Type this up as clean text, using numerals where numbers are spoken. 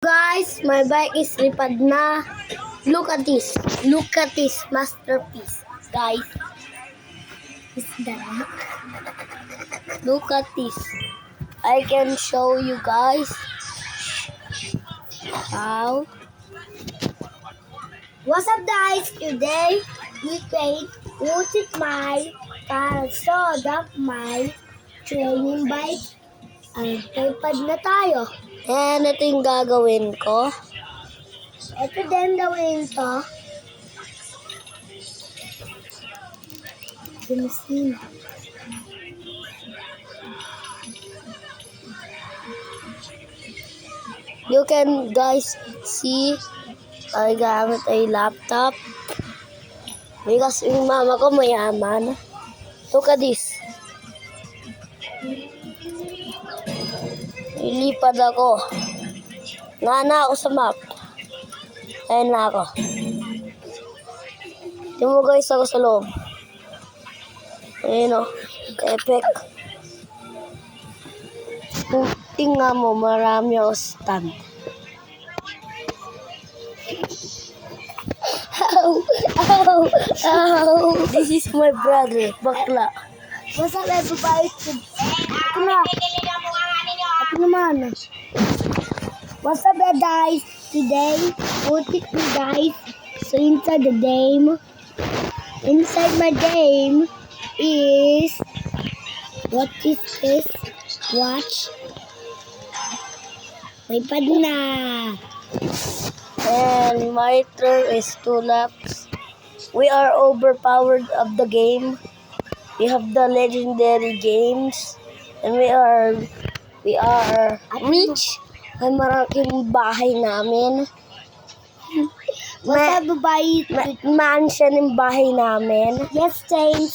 Guys, my bike is lipad na. Look at this. Look at this masterpiece, guys. Is that? Look at this. I can show you guys how. What's up, guys? Today we played Utit my car, so that my training bike. Ang lipad na tayo. And ito yung gagawin ko. Ito din gawin to. Sinisina. You can guys see ay gamit ay laptop. Because yung mama ko mayaman. Look at this. Ilipad ako. Nana ako sa map. Ayun na ako. Tingnan mo guys ako sa loob. Ayun o. Epic. Tingnan mo, marami ako stand. Ow! Ow! Ow! This is my brother, bakla. Basta na babae ko. Ito na. Ito naman. What's up guys? Today, Utit me guys. So inside the game. Inside my game is what is this? Watch. May pad na. And my turn is 2 laps. We are overpowered of the game. We have the legendary games. And we are rich. May maraming bahay namin. Mansion yung bahay namin. Yes, thanks.